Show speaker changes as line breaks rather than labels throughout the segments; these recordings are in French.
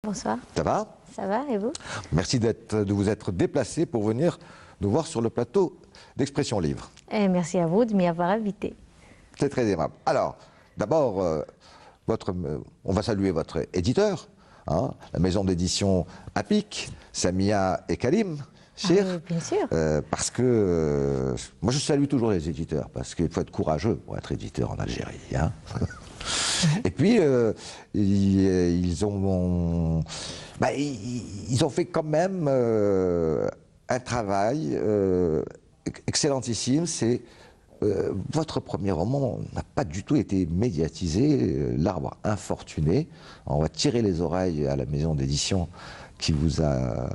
Bonsoir.
Ça va?
Ça va, et vous?
Merci de vous être déplacé pour venir nous voir sur le plateau d'Expression Livre.
Et merci à vous de m'y avoir invité.
C'est très aimable. Alors, d'abord, on va saluer votre éditeur, hein, la maison d'édition APIC, Samia et Kalim. Chir,
oui, bien sûr.
Parce que moi je salue toujours les éditeurs, parce qu'il faut être courageux pour être éditeur en Algérie. Hein. Et puis ils ont fait quand même un travail excellentissime. C'est votre premier roman n'a pas du tout été médiatisé, L'Arbre infortuné. On va tirer les oreilles à la maison d'édition qui vous a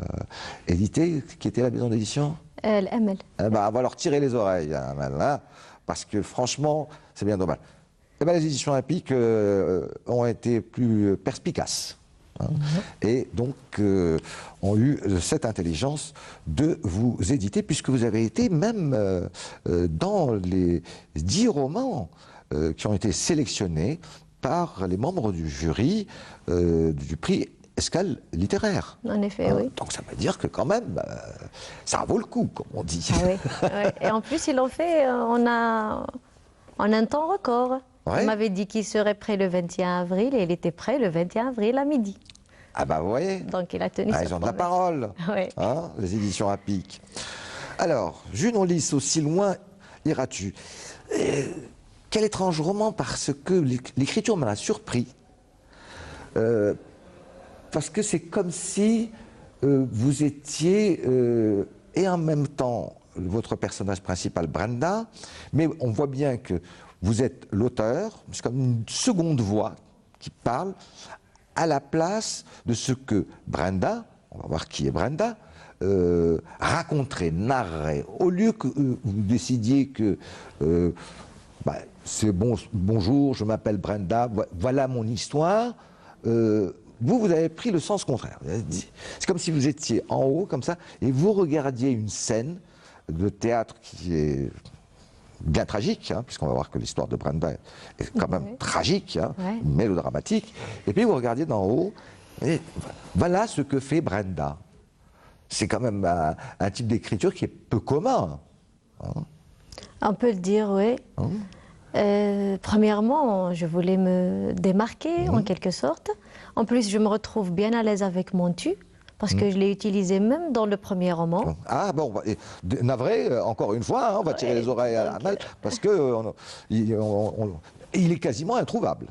édité, qui était la maison d'édition
L'Amel.
On va leur tirer les oreilles, hein, parce que franchement, c'est bien dommage. Les éditions APIC ont été plus perspicaces. Hein, et donc ont eu cette intelligence de vous éditer, puisque vous avez été même dans les 10 romans qui ont été sélectionnés par les membres du jury du prix Escale littéraire.
En effet, oui.
Donc ça veut dire que quand même, ça vaut le coup, comme on dit.
Ah, oui. Ouais. Et en plus, ils l'ont fait en un temps record.
Ouais.
Il m'avait dit qu'il serait prêt le 21 avril et il était prêt le 21 avril à midi.
Ah bah vous voyez.
Donc il a tenu sa
ils ont de la
promesse.
parole,
Ouais.
hein, les éditions APIC. Alors, Junon Lys, aussi loin iras-tu? Quel étrange roman, parce que l'écriture m'a surpris. Parce que c'est comme si vous étiez, et en même temps, votre personnage principal, Brenda, mais on voit bien que vous êtes l'auteur, c'est comme une seconde voix qui parle à la place de ce que Brenda, on va voir qui est Brenda, raconterait, narrerait. Au lieu que vous décidiez que c'est bonjour, je m'appelle Brenda, voilà mon histoire, vous avez pris le sens contraire. C'est comme si vous étiez en haut, comme ça, et vous regardiez une scène de théâtre qui est bien tragique, hein, puisqu'on va voir que l'histoire de Brenda est quand même tragique, hein, mélodramatique, et puis vous regardiez d'en haut, et voilà ce que fait Brenda. C'est quand même un type d'écriture qui est peu commun. Hein.
On peut le dire, oui. Premièrement, je voulais me démarquer en quelque sorte. En plus, je me retrouve bien à l'aise avec mon tu, parce que je l'ai utilisé même dans le premier roman.
Ah bon, navré, encore une fois, hein, on va tirer les oreilles à Amal, parce que il est quasiment introuvable.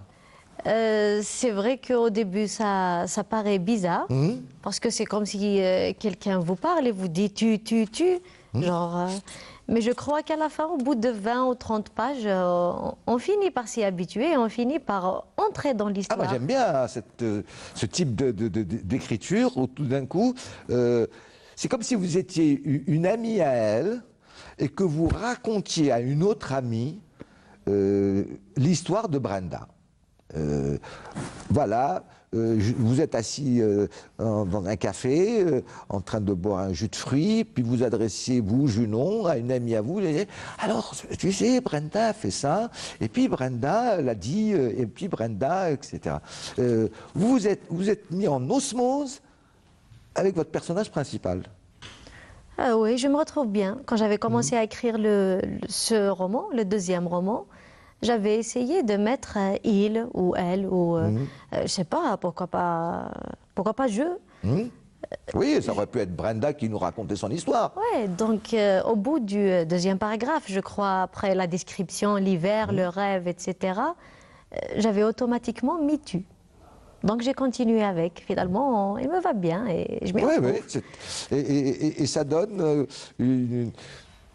C'est vrai qu'au début, ça paraît bizarre, parce que c'est comme si quelqu'un vous parle et vous dit tu, genre... mais je crois qu'à la fin, au bout de 20 ou 30 pages, on finit par s'y habituer, on finit par entrer dans l'histoire.
Ah bah j'aime bien ce type d'écriture, où tout d'un coup, c'est comme si vous étiez une amie à elle, et que vous racontiez à une autre amie l'histoire de Brenda. Voilà, vous êtes assis dans un café, en train de boire un jus de fruits, puis vous adressez, vous, Junon, à une amie à vous, et alors, tu sais, Brenda a fait ça, et puis Brenda l'a dit, et puis Brenda, etc. Vous êtes mis en osmose avec votre personnage principal.
Oui, je me retrouve bien. Quand j'avais commencé à écrire ce roman, le deuxième roman, j'avais essayé de mettre il ou elle ou je sais pas, pourquoi pas je.
Oui, ça aurait pu être Brenda qui nous racontait son histoire.
Ouais, donc au bout du deuxième paragraphe, je crois, après la description, l'hiver, le rêve, etc., j'avais automatiquement mis tu. Donc j'ai continué avec. Finalement, il me va bien et je m'y retrouve.
Oui, et ça donne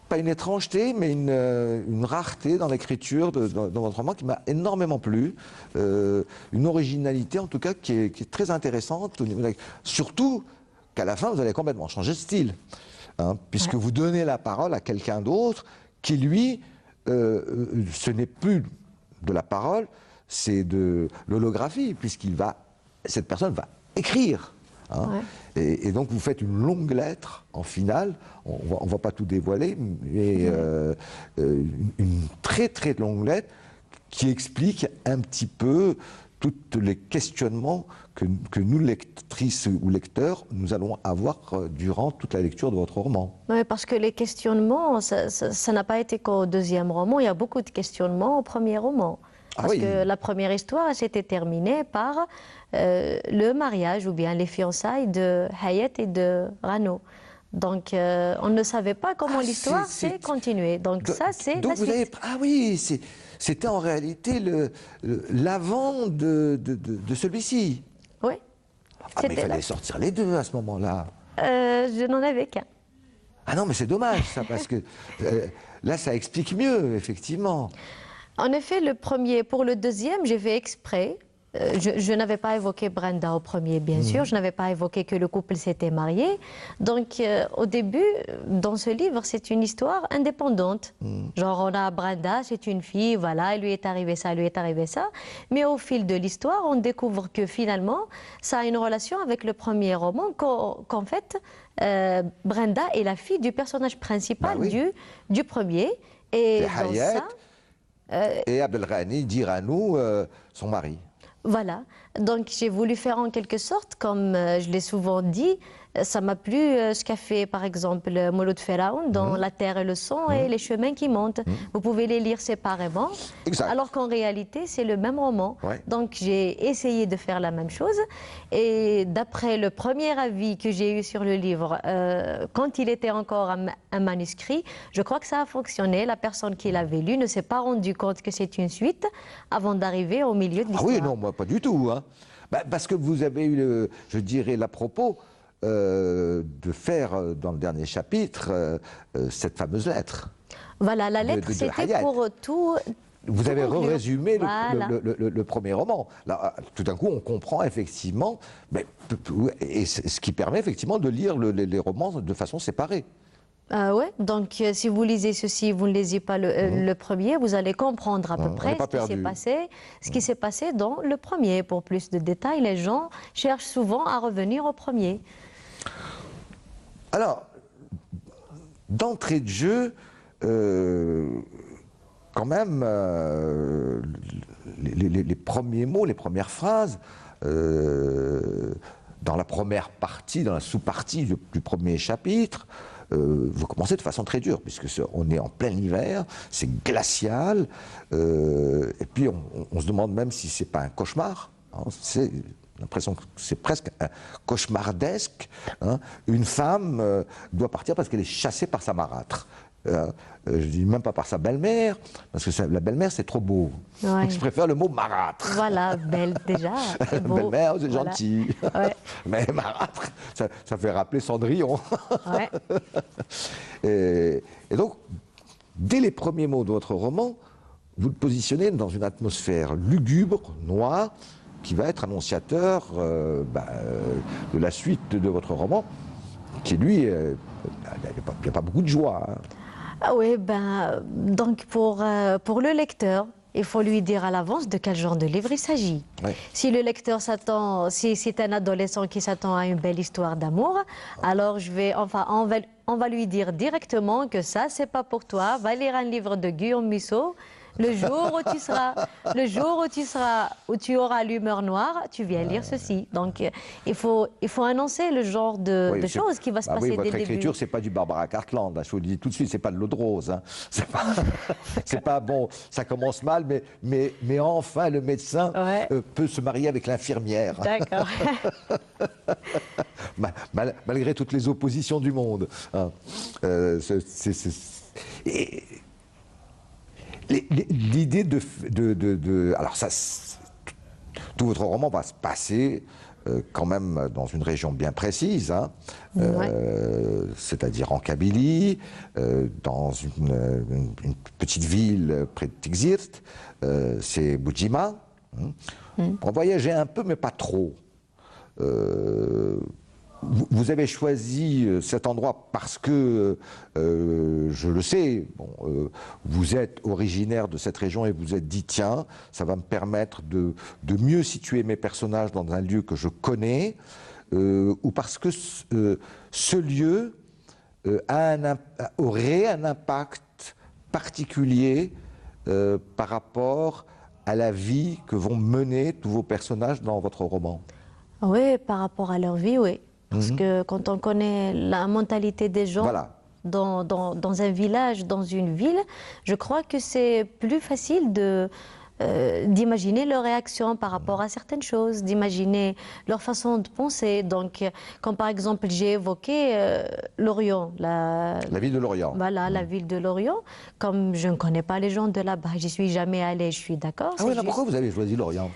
pas une étrangeté, mais une rareté dans l'écriture dans votre roman qui m'a énormément plu. Une originalité, en tout cas, qui est très intéressante. Surtout qu'à la fin, vous allez complètement changer de style. Hein, puisque vous donnez la parole à quelqu'un d'autre qui, lui, ce n'est plus de la parole, c'est de l'holographie, cette personne va écrire. Hein. Et donc vous faites une longue lettre en finale, on ne va pas tout dévoiler, mais une très très longue lettre qui explique un petit peu tous les questionnements que nous, lectrices ou lecteurs, nous allons avoir durant toute la lecture de votre roman.
Oui, parce que les questionnements, ça n'a pas été qu'au deuxième roman. Il y a beaucoup de questionnements au premier roman. Parce que la première histoire s'était terminée par le mariage ou bien les fiançailles de Hayat et de Rano. Donc, on ne savait pas comment l'histoire s'est continuée. Donc, ça, c'est la suite.
Ah oui, c'était en réalité l'avant de celui-ci.
Oui.
Ah, mais il fallait sortir les deux à ce moment-là.
Je n'en avais qu'un.
Ah non, mais c'est dommage, ça, parce que là, ça explique mieux, effectivement.
En effet, le premier, pour le deuxième, j'ai fait exprès. Je n'avais pas évoqué Brenda au premier, bien sûr. Je n'avais pas évoqué que le couple s'était marié. Donc, au début, dans ce livre, c'est une histoire indépendante. Genre, on a Brenda, c'est une fille, voilà, il lui est arrivé ça, il lui est arrivé ça. Mais au fil de l'histoire, on découvre que finalement, ça a une relation avec le premier roman, qu'en fait, Brenda est la fille du personnage principal du premier. Et dans ça...
et Abdelghani dit Rano, son mari.
Voilà, donc j'ai voulu faire en quelque sorte, comme je l'ai souvent dit, ça m'a plu ce qu'a fait par exemple Mouloud Feraoun dans La Terre et le Sang et Les Chemins qui montent. Vous pouvez les lire séparément, alors qu'en réalité c'est le même roman. Donc j'ai essayé de faire la même chose et d'après le premier avis que j'ai eu sur le livre, quand il était encore un manuscrit, je crois que ça a fonctionné. La personne qui l'avait lu ne s'est pas rendu compte que c'est une suite avant d'arriver au milieu de l'histoire.
Ah oui, non, moi pas du tout. Hein. Parce que vous avez eu, je dirais, l'à propos de faire dans le dernier chapitre cette fameuse lettre.
Voilà, la lettre c'était pour tout.
Vous avez résumé le premier roman. Là, tout d'un coup, on comprend effectivement, et ce qui permet effectivement de lire les romans de façon séparée.
Oui, donc si vous lisez ceci, vous ne lisez pas le premier, vous allez comprendre à peu près ce qui s'est passé dans le premier. Pour plus de détails, les gens cherchent souvent à revenir au premier.
Alors, d'entrée de jeu, quand même, les premiers mots, les premières phrases, dans la première partie, dans la sous-partie du premier chapitre, vous commencez de façon très dure, puisque on est en plein hiver, c'est glacial, et puis on se demande même si c'est pas un cauchemar. Hein, c'est l'impression que c'est presque un cauchemardesque. Hein. Une femme doit partir parce qu'elle est chassée par sa marâtre. Je dis même pas par sa belle-mère, parce que la belle-mère c'est trop beau. Ouais. Je préfère le mot marâtre.
Voilà, belle déjà.
Belle-mère, c'est gentil. Ouais. Mais marâtre, ça fait rappeler Cendrillon. Ouais. Et donc, dès les premiers mots de votre roman, vous le positionnez dans une atmosphère lugubre, noire, qui va être annonciateur de la suite de votre roman, qui lui, il n'y a pas beaucoup de joie. Hein.
Ah oui, donc pour le lecteur, il faut lui dire à l'avance de quel genre de livre il s'agit. Ouais. Si le lecteur s'attend, si c'est un adolescent qui s'attend à une belle histoire d'amour, alors on va lui dire directement que ça, c'est pas pour toi. Va lire un livre de Guillaume Musso. Le jour où tu auras l'humeur noire, tu viens lire ceci. Donc, il faut annoncer le genre de choses qui va se passer dès le début.
Votre écriture, c'est pas du Barbara Cartland. Je vous le dis tout de suite, c'est pas de l'eau de rose. Hein. C'est pas bon. Ça commence mal, mais enfin, le médecin peut se marier avec l'infirmière.
D'accord.
Malgré toutes les oppositions du monde. Hein. L'idée alors ça, tout votre roman va se passer quand même dans une région bien précise, hein, c'est-à-dire en Kabylie, dans une petite ville près de Tixirt, c'est Boudjima. On voyageait un peu, mais pas trop. Vous avez choisi cet endroit parce que, je le sais, vous êtes originaire de cette région et vous êtes dit, tiens, ça va me permettre de mieux situer mes personnages dans un lieu que je connais, ou parce que ce lieu aurait un impact particulier par rapport à la vie que vont mener tous vos personnages dans votre roman?
Oui, par rapport à leur vie, oui. Parce que quand on connaît la mentalité des gens
Voilà.
dans un village, dans une ville, je crois que c'est plus facile d'imaginer leur réaction par rapport à certaines choses, d'imaginer leur façon de penser. Donc, comme par exemple, j'ai évoqué Lorient,
La ville de Lorient.
voilà, la ville de Lorient. Comme je ne connais pas les gens de là-bas, j'y suis jamais allée, je suis d'accord.
Ah oui, pourquoi vous avez choisi Lorient?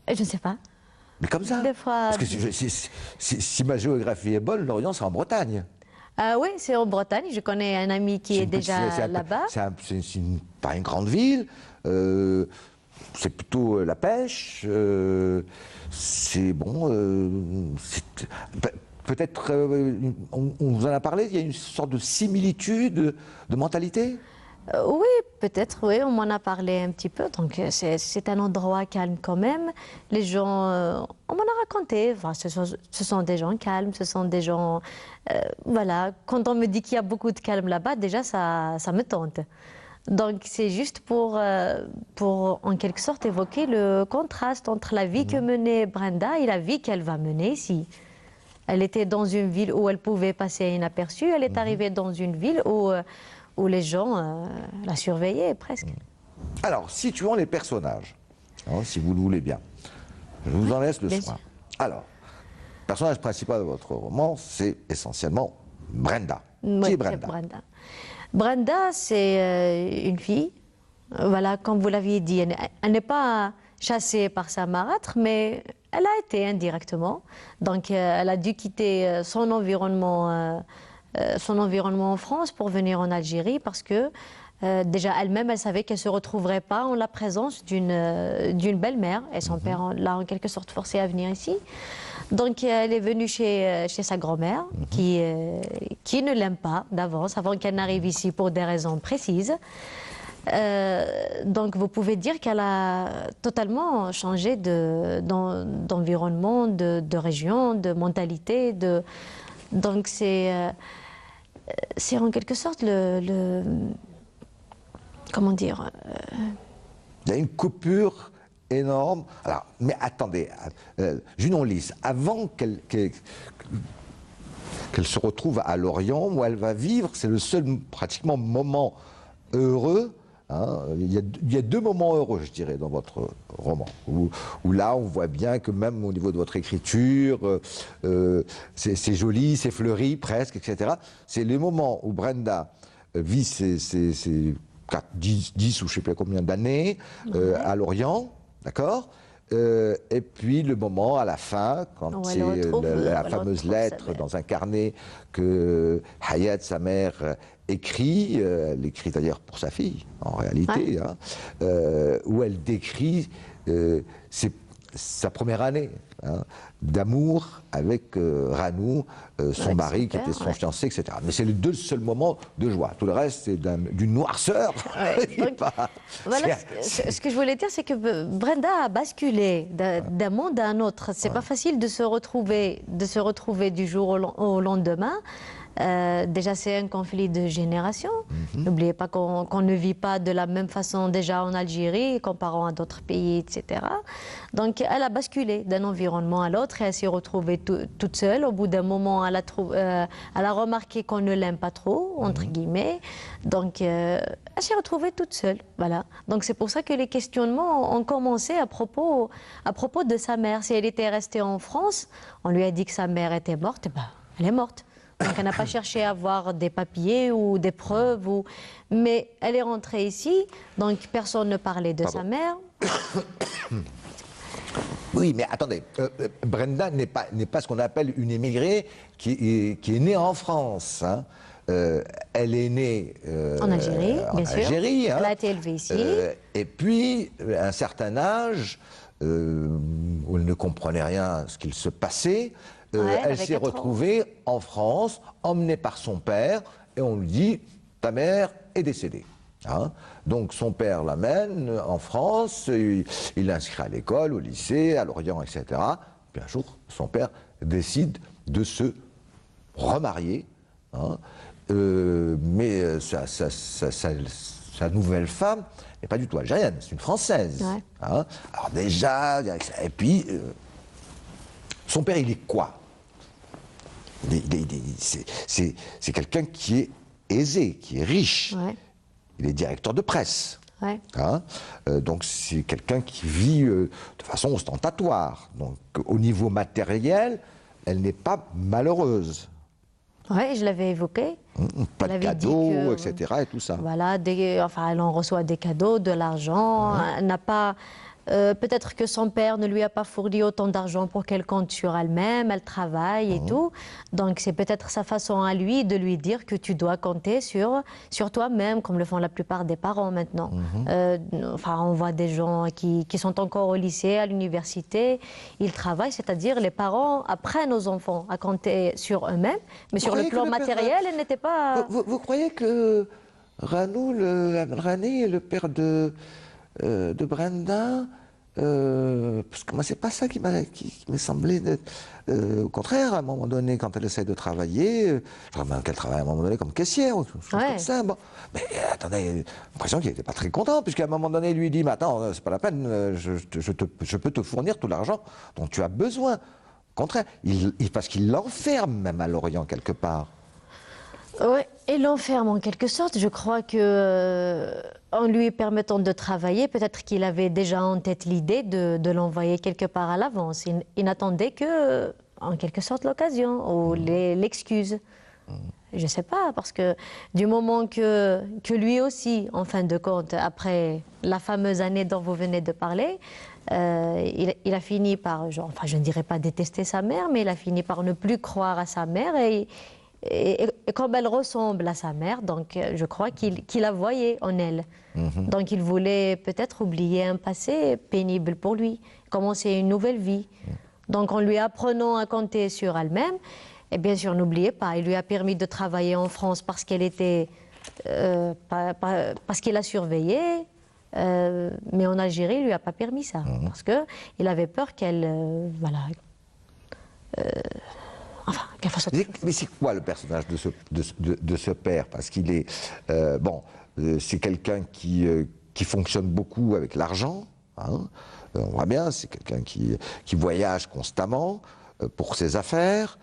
Je ne sais pas.
Mais comme ça.
Des fois...
Parce que si ma géographie est bonne, Lorient, c'est en Bretagne.
Oui, c'est en Bretagne. Je connais un ami qui est déjà là-bas.
C'est pas une grande ville. C'est plutôt la pêche. C'est bon. Peut-être, on vous en a parlé, il y a une sorte de similitude de mentalité?
Oui, peut-être, oui, on m'en a parlé un petit peu. Donc, c'est un endroit calme quand même. Les gens, on m'en a raconté. Enfin, ce sont des gens calmes, ce sont des gens. Voilà, quand on me dit qu'il y a beaucoup de calme là-bas, déjà, ça me tente. Donc, c'est juste pour, en quelque sorte, évoquer le contraste entre la vie que menait Brenda et la vie qu'elle va mener ici. Elle était dans une ville où elle pouvait passer inaperçue. Elle est arrivée dans une ville où les gens la surveillaient presque.
Alors, situons les personnages, hein, si vous le voulez bien. Je vous en laisse le soin. Alors, le personnage principal de votre roman, c'est essentiellement Brenda.
Oui,
Qui est Brenda?
Brenda, c'est une fille. Voilà, comme vous l'aviez dit, elle n'est pas chassée par sa marâtre, mais elle a été indirectement. Donc, elle a dû quitter son environnement en France pour venir en Algérie parce que déjà elle-même, elle savait qu'elle ne se retrouverait pas en la présence d'une belle-mère et son père l'a en quelque sorte forcée à venir ici. Donc elle est venue chez sa grand-mère qui ne l'aime pas d'avance avant qu'elle n'arrive ici pour des raisons précises. Donc vous pouvez dire qu'elle a totalement changé d'environnement, de région, de mentalité. Donc c'est en quelque sorte comment dire
Il y a une coupure énorme. Alors, mais attendez, Junon Lys, avant qu'elle se retrouve à Lorient, où elle va vivre, c'est le seul pratiquement moment heureux. Hein, il y a deux moments heureux, je dirais, dans votre roman, où là, on voit bien que même au niveau de votre écriture, c'est joli, c'est fleuri, presque, etc. C'est les moments où Brenda vit ses 10 ou je ne sais pas combien d'années à Lorient, d'accord, et puis le moment à la fin, quand c'est la fameuse lettre dans un carnet que Hayat, sa mère, écrit, elle écrit d'ailleurs pour sa fille, en réalité, hein, où elle décrit sa première année hein, d'amour avec Ranou, son mari, qui était son fiancé, etc. Mais c'est les deux seuls moments de joie. Tout le reste, c'est d'une noirceur.
Donc, voilà, ce que je voulais dire, c'est que Brenda a basculé d'un monde à un autre. C'est pas facile de se retrouver du jour au lendemain. Déjà, c'est un conflit de génération. N'oubliez pas qu'on ne vit pas de la même façon déjà en Algérie, comparant à d'autres pays, etc. Donc, elle a basculé d'un environnement à l'autre et elle s'est retrouvée toute seule. Au bout d'un moment, elle a remarqué qu'on ne l'aime pas trop, entre guillemets. Donc, elle s'est retrouvée toute seule. Voilà. Donc, c'est pour ça que les questionnements ont commencé à propos de sa mère. Si elle était restée en France, on lui a dit que sa mère était morte, ben, elle est morte. Donc elle n'a pas cherché à avoir des papiers ou des preuves. Mais elle est rentrée ici, donc personne ne parlait de sa mère.
Oui, mais attendez, Brenda n'est pas ce qu'on appelle une émigrée qui est née en France. Hein. Elle est née
en Algérie, bien sûr.
Hein.
Elle a été élevée ici.
Et puis, à un certain âge, où elle ne comprenait rien à ce qu'il se passait, elle s'est retrouvée en France, emmenée par son père, et on lui dit « ta mère est décédée ». Hein. Donc son père l'amène en France, il l'inscrit à l'école, au lycée, à Lorient, etc. Puis un jour, son père décide de se remarier, hein. Mais sa nouvelle femme n'est pas du tout algérienne, c'est une Française.
Ouais.
Hein. Alors déjà, et puis, son père, il est quoi? C'est quelqu'un qui est aisé, qui est riche.
Ouais.
Il est directeur de presse.
Ouais.
Hein, donc c'est quelqu'un qui vit de façon ostentatoire. Donc au niveau matériel, elle n'est pas malheureuse.
Oui, je l'avais évoqué.
Pas
Elle
de
avait dit
cadeaux,
que,
etc. et tout ça.
Voilà, enfin, elle en reçoit des cadeaux, de l'argent. Elle n'a pas. Peut-être que son père ne lui a pas fourni autant d'argent pour qu'elle compte sur elle-même, elle travaille et tout. Donc c'est peut-être sa façon à lui de lui dire que tu dois compter sur toi-même, comme le font la plupart des parents maintenant. Enfin, on voit des gens qui sont encore au lycée, à l'université, ils travaillent, c'est-à-dire les parents apprennent aux enfants à compter sur eux-mêmes, mais sur le plan matériel, elle n'était pas...
Vous croyez que Rani, le père de Brenda, parce que moi c'est pas ça qui m'est semblé au contraire, à un moment donné, quand elle essaie de travailler, je crois même qu'elle travaille à un moment donné comme caissière ou chose comme ça. Bon. Mais attendez, j'ai l'impression qu'il n'était pas très content, puisqu'à un moment donné, il lui dit, mais attends, c'est pas la peine, je peux te fournir tout l'argent dont tu as besoin. Au contraire, parce qu'il l'enferme même à Lorient quelque part.
Oui, et l'enferme en quelque sorte. Je crois que en lui permettant de travailler, peut-être qu'il avait déjà en tête l'idée de l'envoyer quelque part à l'avance. Il n'attendait que, en quelque sorte, l'occasion ou l'excuse. Je ne sais pas, parce que du moment que lui aussi, en fin de compte, après la fameuse année dont vous venez de parler, il a fini par, genre, enfin je ne dirais pas détester sa mère, mais il a fini par ne plus croire à sa mère et comme elle ressemble à sa mère, donc je crois qu'il la voyait en elle. Donc il voulait peut-être oublier un passé pénible pour lui, commencer une nouvelle vie. Donc en lui apprenant à compter sur elle-même, et bien sûr n'oubliez pas, il lui a permis de travailler en France parce qu'elle était, parce qu'il a surveillé, mais en Algérie il lui a pas permis ça, parce que il avait peur qu'elle, voilà. Enfin, qu'elle fasse autre chose.
Mais c'est quoi le personnage de ce père? Parce qu'il est... c'est quelqu'un qui fonctionne beaucoup avec l'argent. Hein. On voit bien, c'est quelqu'un qui voyage constamment pour ses affaires,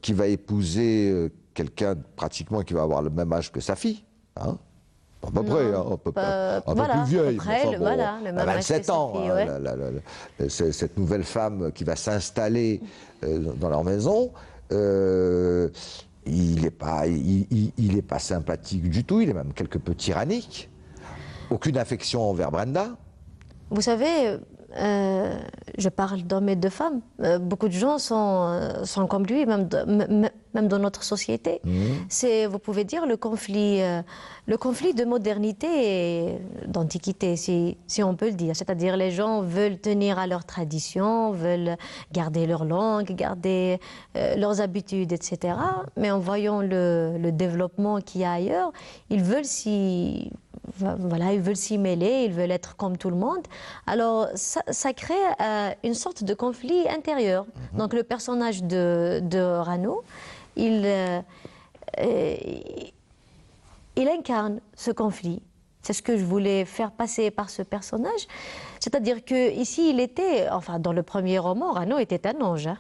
qui va épouser quelqu'un pratiquement qui va avoir le même âge que sa fille. Hein. À peu près, hein, un peu plus vieille.
Après,
enfin,
voilà, le même
27 ans,
fille, ouais.
cette nouvelle femme qui va s'installer dans leur maison, il n'est pas sympathique du tout, il est même quelque peu tyrannique. Aucune affection envers Brenda.
Vous savez, je parle d'hommes et de femmes. Beaucoup de gens sont comme lui, même dans notre société. C'est, vous pouvez dire, le conflit de modernité et d'antiquité, si on peut le dire. C'est-à-dire les gens veulent tenir à leurs traditions, veulent garder leur langue, garder leurs habitudes, etc. Mais en voyant le développement qu'il y a ailleurs, ils veulent s'y mêler, ils veulent être comme tout le monde. Alors, ça crée une sorte de conflit intérieur. Donc, le personnage de Rano, il incarne ce conflit. C'est ce que je voulais faire passer par ce personnage. C'est-à-dire qu'ici, il était, enfin, dans le premier roman, Rano était un ange. Hein.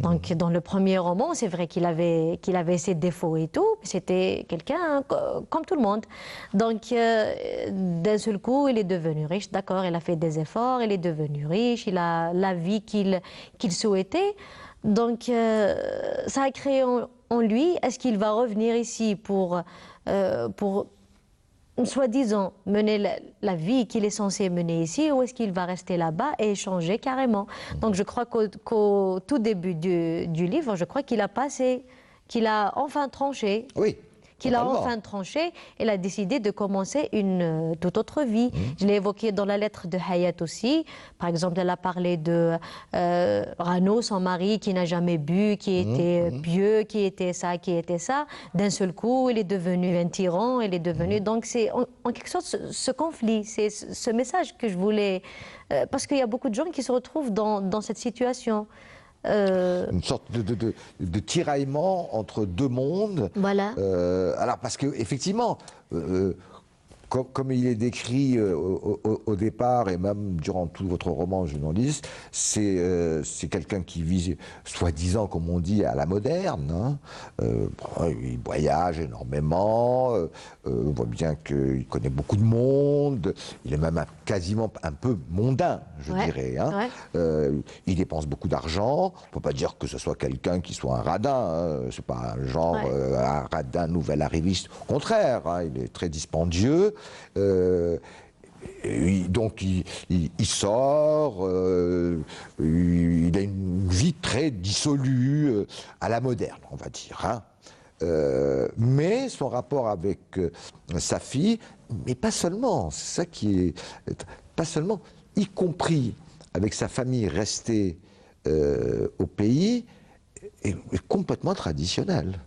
Donc, dans le premier roman, c'est vrai qu'il avait ses défauts et tout. C'était quelqu'un comme tout le monde. Donc, d'un seul coup, il est devenu riche. D'accord, il a fait des efforts, il est devenu riche, il a la vie qu'il souhaitait. Donc, ça a créé en lui. Est-ce qu'il va revenir ici pour soi-disant mener la vie qu'il est censé mener ici, ou est-ce qu'il va rester là-bas et échanger carrément? Donc je crois qu'au tout début du livre, je crois qu'il a enfin tranché.
Oui.
Qu'il a enfin tranché, il a décidé de commencer une toute autre vie. Je l'ai évoqué dans la lettre de Hayat aussi. Par exemple, elle a parlé de Rano, son mari, qui n'a jamais bu, qui était pieux, qui était ça. D'un seul coup, il est devenu un tyran, il est devenu... Donc c'est en quelque sorte ce conflit, c'est ce message que je voulais... parce qu'il y a beaucoup de gens qui se retrouvent dans cette situation.
Une sorte de tiraillement entre deux mondes.
Voilà.
Alors parce que effectivement, comme il est décrit au départ, et même durant tout votre roman journaliste, c'est quelqu'un qui vit, soi-disant, comme on dit, à la moderne. Hein. Il voyage énormément, on voit bien qu'il connaît beaucoup de monde, il est même quasiment un peu mondain, je dirais. Hein. Il dépense beaucoup d'argent, on ne peut pas dire que ce soit quelqu'un qui soit un radin, hein. C'est pas un genre, un radin nouvel arriviste, au contraire, hein. Il est très dispendieux. Donc il sort, il a une vie très dissolue, à la moderne, on va dire. Hein. Mais son rapport avec sa fille, mais pas seulement, c'est ça qui est... Pas seulement, y compris avec sa famille restée au pays, est complètement traditionnel.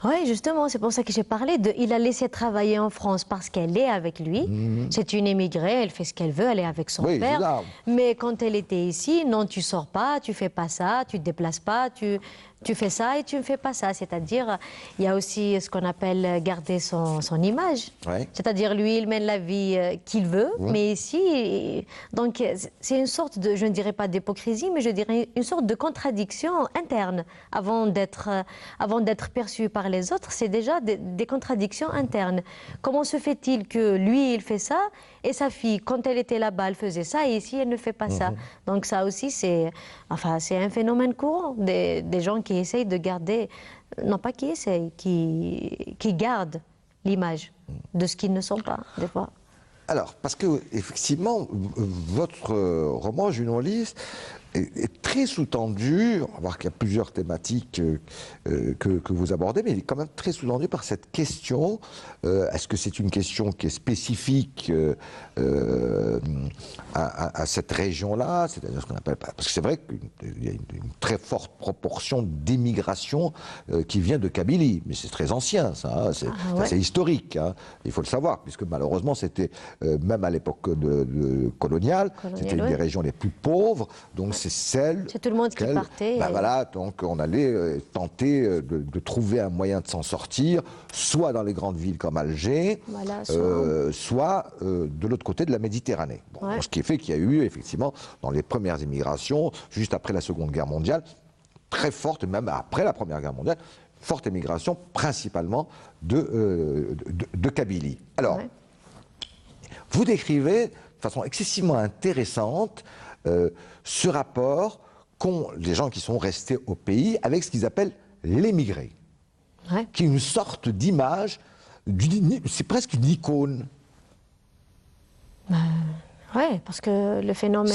Oui, justement, c'est pour ça que j'ai parlé de... Il a laissé travailler en France parce qu'elle est avec lui. C'est une émigrée, elle fait ce qu'elle veut, elle est avec son père. Mais quand elle était ici, non, tu sors pas, tu fais pas ça, tu te déplaces pas, tu fais ça et tu ne fais pas ça. C'est-à-dire, il y a aussi ce qu'on appelle garder son image. C'est-à-dire, lui, il mène la vie qu'il veut, mais ici, donc c'est une sorte de, je ne dirais pas d'hypocrisie, mais je dirais une sorte de contradiction interne. Avant d'être perçu par les autres, c'est déjà des contradictions internes. Comment se fait-il que lui, il fait ça et sa fille, quand elle était là-bas, elle faisait ça et ici, elle ne fait pas ça. Donc ça aussi, c'est un phénomène courant des gens qui essayent de garder, non pas qui essayent, qui gardent l'image de ce qu'ils ne sont pas, des fois.
Alors, parce que, effectivement, votre roman, journaliste, est très sous-tendu. On va voir qu'il y a plusieurs thématiques que vous abordez, mais il est quand même très sous-tendu par cette question. Est-ce que c'est une question qui est spécifique à cette région-là, c'est-à-dire ce qu'on appelle... Parce que c'est vrai qu'il y a une très forte proportion d'immigration qui vient de Kabylie, mais c'est très ancien, ça, hein, c'est historique, hein, il faut le savoir, puisque malheureusement, c'était, même à l'époque coloniale, c'était une des régions les plus pauvres, donc c'est celle...
C'est tout le monde qui partait.
Ben voilà, donc on allait tenter de trouver un moyen de s'en sortir, soit dans les grandes villes comme Alger, voilà, soit de l'autre côté de la Méditerranée. Bon, ce qui fait qu'il y a eu, effectivement, dans les premières immigrations, juste après la Seconde Guerre mondiale, très forte, même après la Première Guerre mondiale, forte émigration, principalement de Kabylie. Alors, vous décrivez de façon excessivement intéressante ce rapport qu'ont les gens qui sont restés au pays avec ce qu'ils appellent l'émigré, qui est une sorte d'image, c'est presque une icône.
Oui, parce que le phénomène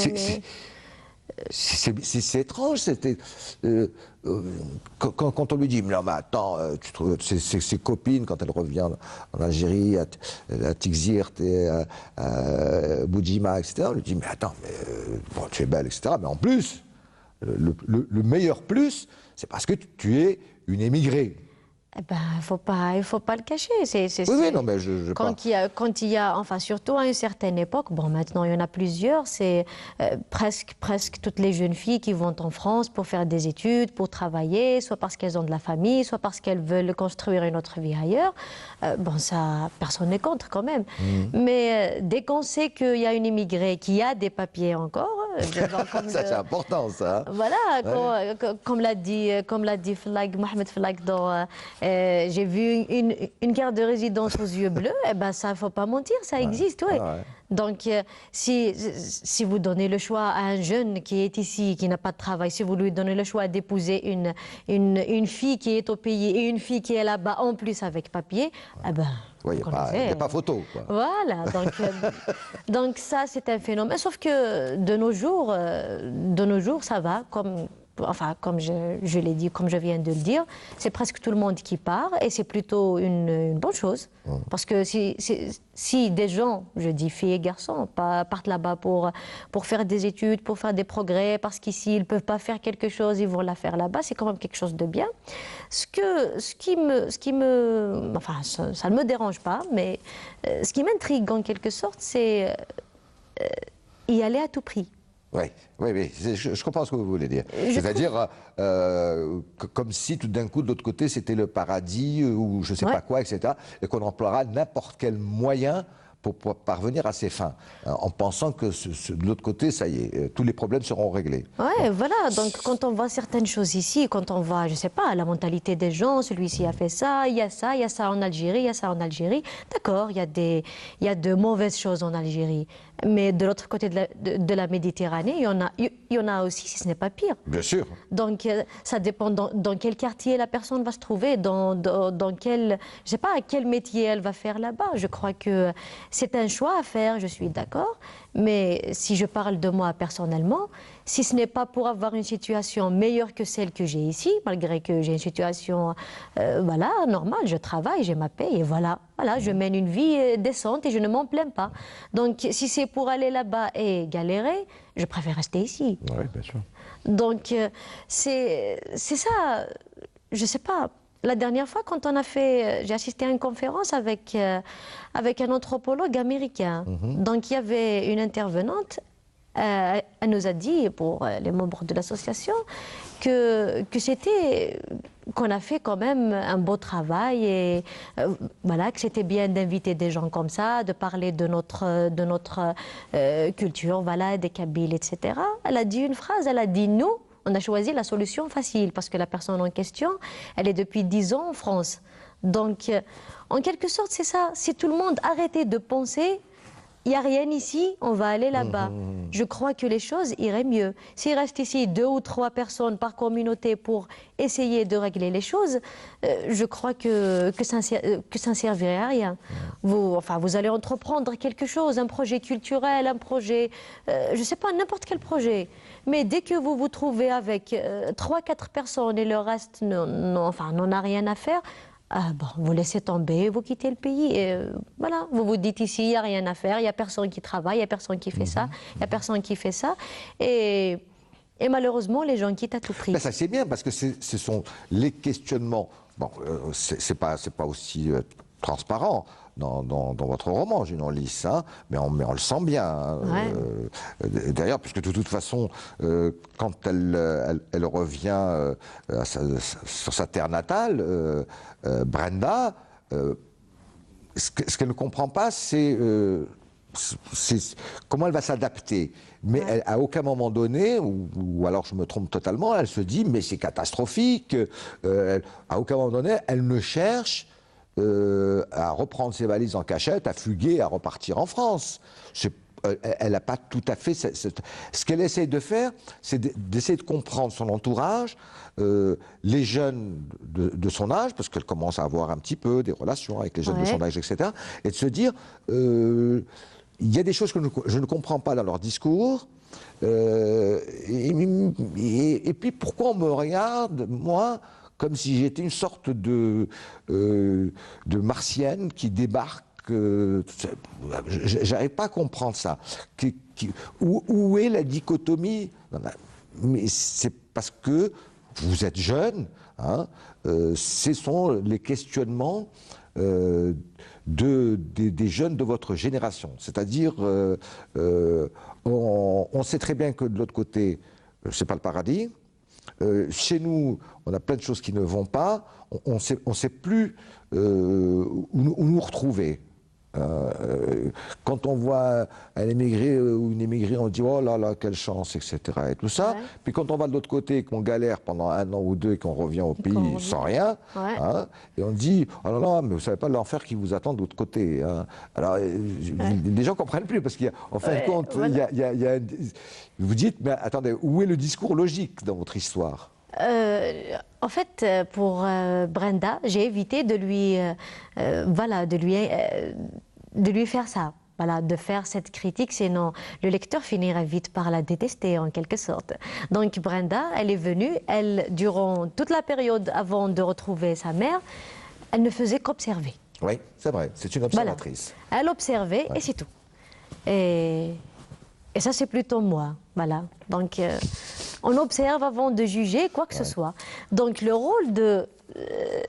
c'est étrange, c'était... quand on lui dit, mais non, mais attends, tu trouves ses copines, quand elle revient en Algérie, à Tixirt et à Boudjima, etc., on lui dit, mais attends, mais, bon, tu es belle, etc., mais en plus, le meilleur plus, c'est parce que tu es une émigrée.
Eh ben, il faut pas le cacher.
Oui, non, mais
quand il y a, enfin, surtout à une certaine époque, bon, maintenant il y en a plusieurs, c'est presque toutes les jeunes filles qui vont en France pour faire des études, pour travailler, soit parce qu'elles ont de la famille, soit parce qu'elles veulent construire une autre vie ailleurs. Bon, ça, personne n'est contre quand même. Mais dès qu'on sait qu'il y a une immigrée qui a des papiers encore,
ça c'est important, ça.
Voilà, comme l'a dit Mohamed Flag dans j'ai vu une carte de résidence aux yeux bleus, eh ben ça, il ne faut pas mentir, ça existe, oui. Donc, si vous donnez le choix à un jeune qui est ici, qui n'a pas de travail, si vous lui donnez le choix d'épouser une fille qui est au pays et une fille qui est là-bas, en plus avec papier, eh ben...
Oui, il n'y a pas photo, quoi.
Voilà, donc ça, c'est un phénomène. Sauf que de nos jours, ça va, comme je l'ai dit, comme je viens de le dire, c'est presque tout le monde qui part et c'est plutôt une bonne chose. Parce que si des gens, je dis filles et garçons, partent là-bas pour faire des études, pour faire des progrès, parce qu'ici ils ne peuvent pas faire quelque chose, ils vont la faire là-bas, c'est quand même quelque chose de bien. Ce qui me, enfin, ça ne me dérange pas, mais ce qui m'intrigue en quelque sorte, c'est y aller à tout prix.
Oui, je comprends ce que vous voulez dire. C'est-à-dire, comme si tout d'un coup, de l'autre côté, c'était le paradis ou je ne sais pas quoi, etc. Et qu'on emploiera n'importe quel moyen pour parvenir à ses fins, en pensant que de l'autre côté, ça y est, tous les problèmes seront réglés.
Ouais, voilà. Donc, quand on voit certaines choses ici, quand on voit, je sais pas, la mentalité des gens, celui-ci a fait ça, il y a ça, il y a ça en Algérie, il y a ça en Algérie. D'accord, il y a de mauvaises choses en Algérie. Mais de l'autre côté de la Méditerranée, il y en a aussi, si ce n'est pas pire.
Bien sûr.
Donc, ça dépend dans quel quartier la personne va se trouver, dans quel, je sais pas, quel métier elle va faire là-bas. Je crois que c'est un choix à faire, je suis d'accord. Mais si je parle de moi personnellement, si ce n'est pas pour avoir une situation meilleure que celle que j'ai ici, malgré que j'ai une situation voilà, normale, je travaille, j'ai ma paye et voilà, je mène une vie décente et je ne m'en plains pas. Donc si c'est pour aller là-bas et galérer, je préfère rester ici.
Oui, bien sûr.
Donc c'est ça, je sais pas. La dernière fois, quand on a fait, j'ai assisté à une conférence avec un anthropologue américain. Donc il y avait une intervenante. Elle nous a dit, pour les membres de l'association, qu'on a fait quand même un beau travail et voilà, que c'était bien d'inviter des gens comme ça, de parler de notre culture, voilà, des Kabyles, etc. Elle a dit une phrase, elle a dit nous. On a choisi la solution facile parce que la personne en question, elle est depuis 10 ans en France. Donc, en quelque sorte, c'est ça. Si tout le monde arrêtait de penser, il n'y a rien ici, on va aller là-bas. Je crois que les choses iraient mieux. S'il reste ici 2 ou 3 personnes par communauté pour essayer de régler les choses, je crois que ça ne servirait à rien. Vous allez entreprendre quelque chose, un projet culturel, un projet, je ne sais pas, n'importe quel projet. Mais dès que vous vous trouvez avec 3-4 personnes et le reste n'en a rien à faire, vous laissez tomber, vous quittez le pays. Et voilà, vous vous dites ici, il n'y a rien à faire, il n'y a personne qui travaille, il n'y a personne qui fait ça, il n'y a personne qui fait ça. Et malheureusement, les gens quittent à tout prix.
Ben ça c'est bien, parce que ce sont les questionnements. Bon, c'est pas aussi transparent dans votre roman, Junon Lys, hein, mais on le sent bien. Hein,
ouais.
D'ailleurs, puisque de toute façon, quand elle revient sur sa terre natale, Brenda, ce qu'elle ne comprend pas, c'est comment elle va s'adapter. Mais
Ouais.
à aucun moment donné, ou alors je me trompe totalement, elle se dit mais c'est catastrophique. À aucun moment donné, elle ne cherche à reprendre ses valises en cachette, à fuguer, à repartir en France. Elle n'a pas tout à fait... Ce qu'elle essaie de faire, c'est d'essayer de comprendre son entourage, les jeunes de son âge, parce qu'elle commence à avoir un petit peu des relations avec les jeunes de son âge, etc. Et de se dire, il y a des choses que je ne comprends pas dans leur discours, et puis pourquoi on me regarde, moi, comme si j'étais une sorte de martienne qui débarque. J'arrive pas à comprendre ça. Où est la dichotomie? Mais c'est parce que vous êtes jeune, hein, ce sont les questionnements des jeunes de votre génération. C'est-à-dire, on sait très bien que de l'autre côté, c'est pas le paradis. Chez nous, on a plein de choses qui ne vont pas. On sait plus où nous retrouver. Quand on voit un émigré ou une émigrée, on dit oh là là, quelle chance, etc. et tout ça.
Ouais.
Puis quand on va de l'autre côté et qu'on galère pendant 1 an ou 2 et qu'on revient au pays sans rien,
Ouais.
hein, et on dit oh là là, mais vous savez pas l'enfer qui vous attend de l'autre côté. Hein. Alors les gens comprennent plus parce qu'en fin de compte,
voilà.
vous vous dites mais attendez, où est le discours logique dans votre histoire?
En fait, pour Brenda, j'ai évité de lui faire ça, voilà, de faire cette critique, sinon le lecteur finirait vite par la détester en quelque sorte. Donc Brenda, elle est venue, durant toute la période avant de retrouver sa mère, elle ne faisait qu'observer.
Oui, c'est vrai, c'est une observatrice.
Voilà. Elle observait et c'est tout. Et ça, c'est plutôt moi, voilà. Donc, on observe avant de juger quoi que ce soit. Donc, le rôle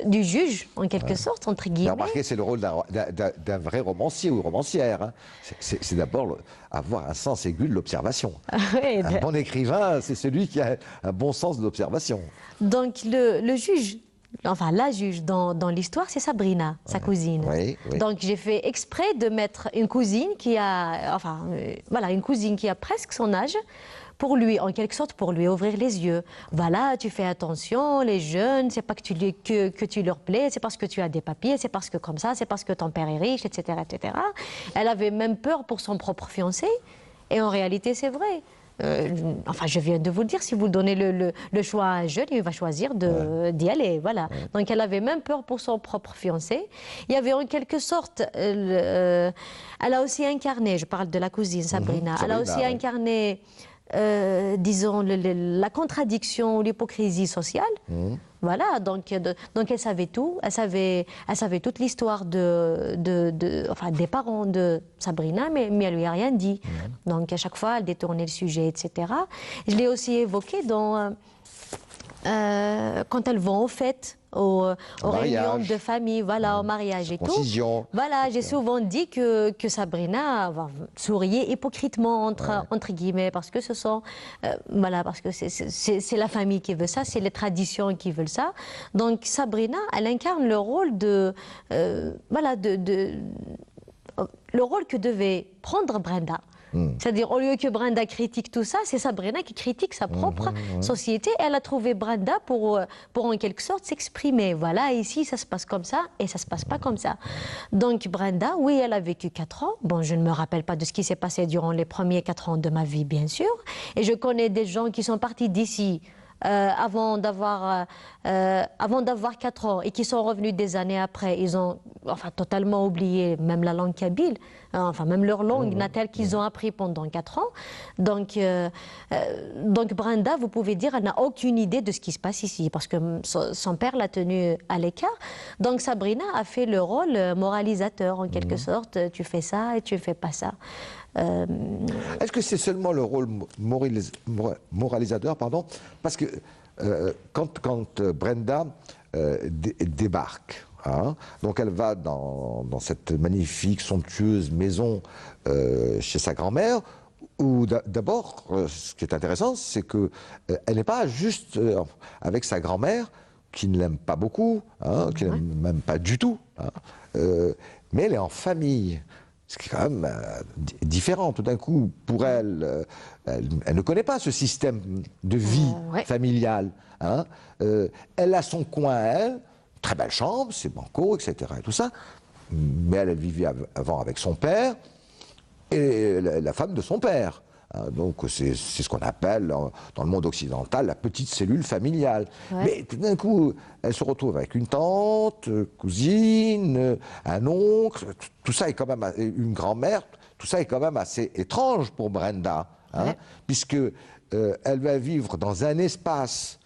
du juge, en quelque sorte, entre guillemets...
Remarquez, c'est le rôle d'un vrai romancier ou romancière. Hein. C'est d'abord avoir un sens aigu de l'observation. Un bon écrivain, c'est celui qui a un bon sens de l'observation.
Donc, le juge, enfin la juge dans l'histoire, c'est Sabrina, sa cousine.
Oui, oui.
Donc j'ai fait exprès de mettre une cousine qui a, voilà, une cousine qui a presque son âge, pour lui, en quelque sorte, pour lui ouvrir les yeux. Voilà, tu fais attention, les jeunes, c'est pas que tu leur plais, c'est parce que tu as des papiers, c'est parce que comme ça, c'est parce que ton père est riche, etc., etc. Elle avait même peur pour son propre fiancé, et en réalité, c'est vrai. Enfin, je viens de vous le dire, si vous donnez le choix à un jeune, il va choisir d'y aller, voilà. Donc, elle avait même peur pour son propre fiancé. Il y avait en quelque sorte, elle a aussi incarné, je parle de la cousine Sabrina, elle a aussi incarné, disons, la contradiction, l'hypocrisie sociale. Voilà, donc elle savait tout, elle savait toute l'histoire enfin, des parents de Sabrina, mais elle lui a rien dit. Donc à chaque fois, elle détournait le sujet, etc. Je l'ai aussi évoqué quand elles vont aux fêtes, aux réunions de famille, voilà, au mariage et tout. Voilà, j'ai souvent dit que Sabrina souriait hypocritement entre guillemets, parce que ce sont, voilà, parce que c'est la famille qui veut ça, c'est les traditions qui veulent ça. Donc Sabrina, elle incarne le rôle voilà, le rôle que devait prendre Brenda. C'est-à-dire, au lieu que Brenda critique tout ça, c'est Sabrina qui critique sa propre société. Elle a trouvé Brenda pour en quelque sorte s'exprimer. Voilà, ici, ça se passe comme ça et ça se passe pas comme ça. Donc, Brenda, oui, elle a vécu 4 ans. Bon, je ne me rappelle pas de ce qui s'est passé durant les premiers 4 ans de ma vie, bien sûr. Et je connais des gens qui sont partis d'ici avant d'avoir 4 ans et qui sont revenus des années après. Ils ont totalement oublié même la langue kabyle, enfin même leur langue natale qu'ils ont appris pendant 4 ans. Donc Brenda, vous pouvez dire, elle n'a aucune idée de ce qui se passe ici parce que son père l'a tenue à l'écart. Donc Sabrina a fait le rôle moralisateur en quelque sorte. Tu fais ça et tu ne fais pas ça.
Est-ce que c'est seulement le rôle moralisateur, pardon, parce que quand Brenda débarque, donc elle va dans cette magnifique, somptueuse maison chez sa grand-mère, où d'abord, ce qui est intéressant, c'est qu'elle n'est pas juste avec sa grand-mère, qui ne l'aime pas beaucoup, qui ne l'aime même pas du tout, mais elle est en famille. Ce qui est quand même différent. Tout d'un coup, pour elle, elle ne connaît pas ce système de vie familiale. Elle a son coin à elle, très belle chambre, c'est banco, etc. et tout ça. Mais elle vivait avant avec son père et la femme de son père. Donc c'est ce qu'on appelle dans le monde occidental la petite cellule familiale. Mais tout d'un coup, elle se retrouve avec une tante, cousine, un oncle, tout ça est quand même, une grand-mère, tout ça est quand même assez étrange pour Brenda, puisque elle va vivre dans un espace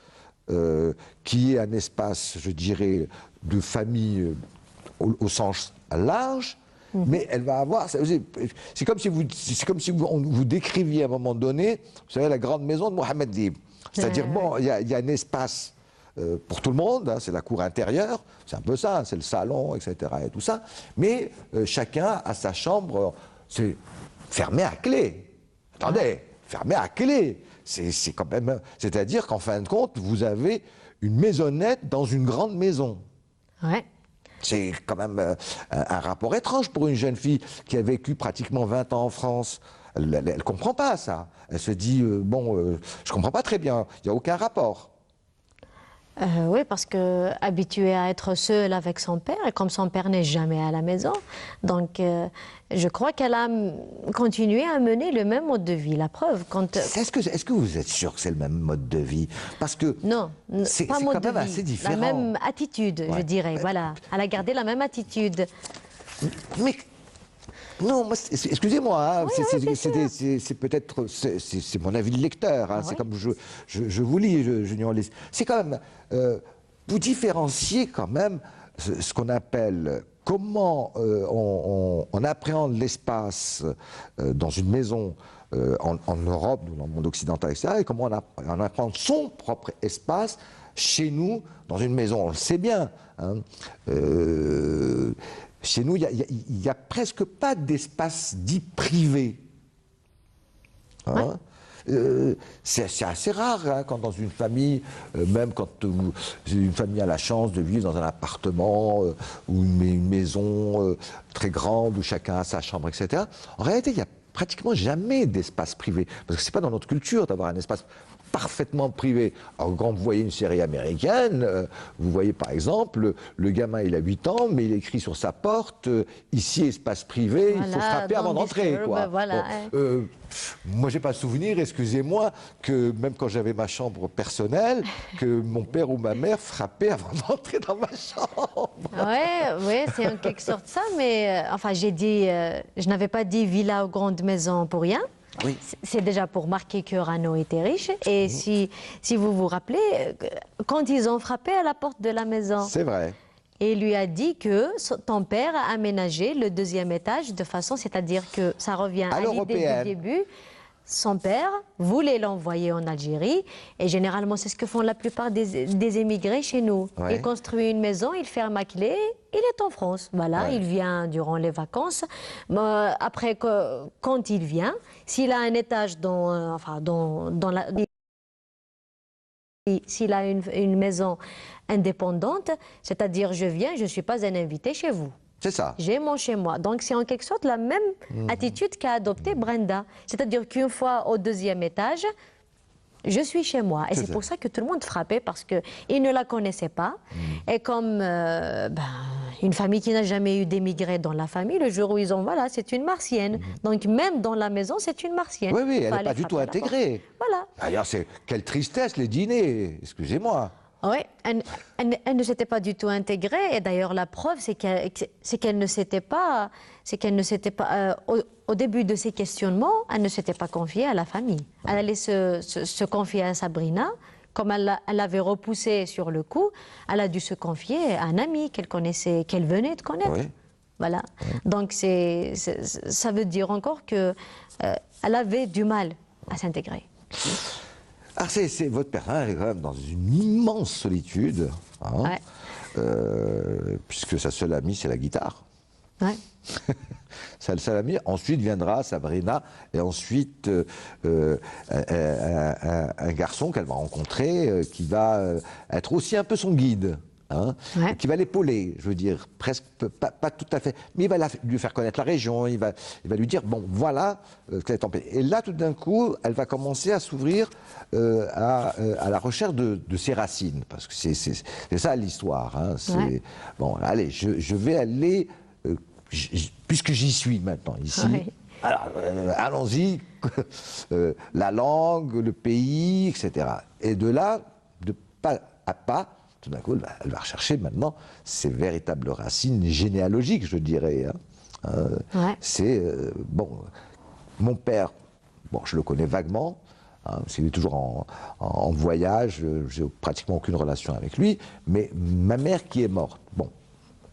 qui est un espace, je dirais, de famille au sens large. Mais elle va avoir. C'est comme si vous décriviez à un moment donné, vous savez, la grande maison de Mohamed Dib. C'est-à-dire, bon, il y a un espace pour tout le monde, c'est la cour intérieure, c'est un peu ça, c'est le salon, etc. et tout ça. Mais chacun a sa chambre, c'est fermé à clé. Attendez, fermé à clé. C'est quand même. C'est-à-dire qu'en fin de compte, vous avez une maisonnette dans une grande maison.
Ouais.
C'est quand même un rapport étrange pour une jeune fille qui a vécu pratiquement 20 ans en France. Elle ne comprend pas ça. Elle se dit, je ne comprends pas très bien, il n'y a aucun rapport.
Oui, parce que habituée à être seule avec son père, et comme son père n'est jamais à la maison, donc je crois qu'elle a continué à mener le même mode de vie. La preuve,
Est-ce que vous êtes sûr que c'est le même mode de vie? Parce que
non,
c'est
pas
quand
mode de
même
vie,
assez différent.
la même attitude, je dirais. Voilà, elle a gardé la même attitude.
Mais non, excusez-moi, c'est peut-être, c'est mon avis de lecteur, c'est comme je vous lis, Junior Lys. C'est quand même, vous différenciez quand même ce qu'on appelle, comment on appréhende l'espace dans une maison en Europe, dans le monde occidental, etc., et comment on appréhende son propre espace chez nous, dans une maison, on le sait bien. Chez nous, il n'y a presque pas d'espace dit privé. c'est assez rare hein, quand dans une famille, même quand une famille a la chance de vivre dans un appartement ou une maison très grande où chacun a sa chambre, etc. En réalité, il n'y a pratiquement jamais d'espace privé. Parce que c'est pas dans notre culture d'avoir un espace parfaitement privé. Alors quand vous voyez une série américaine, vous voyez par exemple, le gamin il a 8 ans, mais il écrit sur sa porte, ici espace privé,
voilà,
il faut frapper avant d'entrer.
Voilà.
Bon, moi j'ai pas souvenir, excusez-moi, que même quand j'avais ma chambre personnelle, que mon père ou ma mère frappait avant d'entrer dans ma chambre.
Ouais, c'est en quelque sorte ça, mais enfin j'ai dit, je n'avais pas dit villa ou grande maison pour rien.
Oui.
C'est déjà pour marquer que Rano était riche. Et si vous vous rappelez, quand ils ont frappé à la porte de la maison,
C'est vrai.
et il lui a dit que ton père a aménagé le 2e étage de façon, c'est-à-dire que ça revient à l'idée du début. Son père voulait l'envoyer en Algérie et généralement c'est ce que font la plupart des émigrés chez nous.
Ouais.
Il construit une maison, il ferme à clé, il est en France. Voilà,
Ouais.
il vient durant les vacances. Après, quand il vient, s'il a un étage dans la... S'il a une maison indépendante, c'est-à-dire je viens, je ne suis pas un invité chez vous.
C'est ça.
J'ai mon chez moi. Donc c'est en quelque sorte la même attitude qu'a adoptée Brenda. C'est-à-dire qu'une fois au 2e étage, je suis chez moi. Et c'est pour ça que tout le monde frappait parce qu'ils ne la connaissaient pas. Et comme une famille qui n'a jamais eu d'émigrés dans la famille, le jour où ils ont, voilà, c'est une Martienne. Donc même dans la maison, c'est une Martienne.
Oui, oui, elle n'est pas du tout intégrée.
Voilà.
D'ailleurs, quelle tristesse les dîners, excusez-moi.
Oui, elle ne s'était pas du tout intégrée. Et d'ailleurs, la preuve, c'est qu'elle ne s'était pas, au début de ses questionnements, elle ne s'était pas confiée à la famille. Elle allait se confier à Sabrina. Comme elle l'avait repoussée sur le coup, elle a dû se confier à un ami qu'elle connaissait, qu'elle venait de connaître.
Oui.
Voilà. Donc ça veut dire encore que elle avait du mal à s'intégrer.
Ah, votre père est quand même dans une immense solitude, hein,
Ouais.
puisque sa seule amie, c'est la guitare.
Ouais.
Sa seule amie. Ensuite viendra Sabrina, et ensuite un garçon qu'elle va rencontrer, qui va être aussi un peu son guide. Hein,
Ouais.
qui va l'épauler, je veux dire, presque pas tout à fait, mais il va lui faire connaître la région, il va lui dire, bon, voilà, et là, tout d'un coup, elle va commencer à s'ouvrir à la recherche de ses racines, parce que c'est ça l'histoire. Hein,
Ouais.
bon, allez, je vais aller, puisque j'y suis maintenant, ici,
Ouais.
alors, allons-y, la langue, le pays, etc. Et de là, de pas à pas, tout d'un coup, elle va rechercher maintenant ses véritables racines généalogiques, je dirais. Hein.
Ouais.
C'est, bon, mon père, bon, je le connais vaguement, hein, parce qu'il est toujours en voyage, j'ai pratiquement aucune relation avec lui, mais ma mère qui est morte, bon,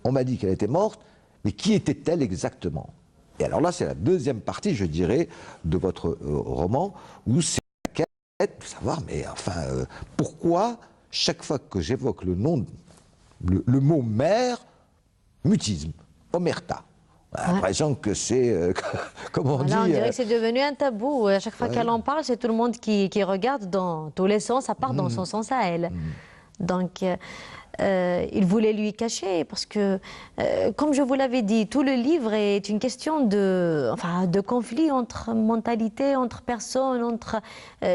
on m'a dit qu'elle était morte, mais qui était-elle exactement? Et alors là, c'est la deuxième partie, je dirais, de votre roman, où c'est la quête de savoir, mais enfin, pourquoi chaque fois que j'évoque le mot mère, mutisme, omerta. On a l'impression que c'est, comme on dit...
On dirait que c'est devenu un tabou. À chaque fois qu'elle en parle, c'est tout le monde qui regarde dans tous les sens, ça part dans son sens à elle. Donc, il voulait lui cacher parce que, comme je vous l'avais dit, tout le livre est une question de conflit entre mentalités, entre personnes, entre,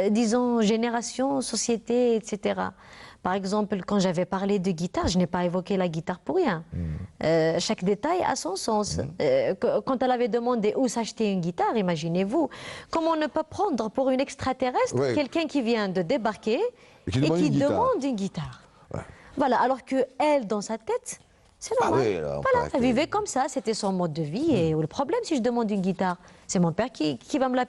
disons, générations, sociétés, etc. Par exemple, quand j'avais parlé de guitare, je n'ai pas évoqué la guitare pour rien. Chaque détail a son sens. Quand elle avait demandé où s'acheter une guitare, imaginez-vous, comment ne pas prendre pour une extraterrestre quelqu'un qui vient de débarquer et qui demande une guitare.
Ouais.
Voilà, alors que elle, dans sa tête, c'est normal.
oui,
voilà, elle vivait comme ça, c'était son mode de vie. Et le problème, si je demande une guitare, c'est mon père qui va me la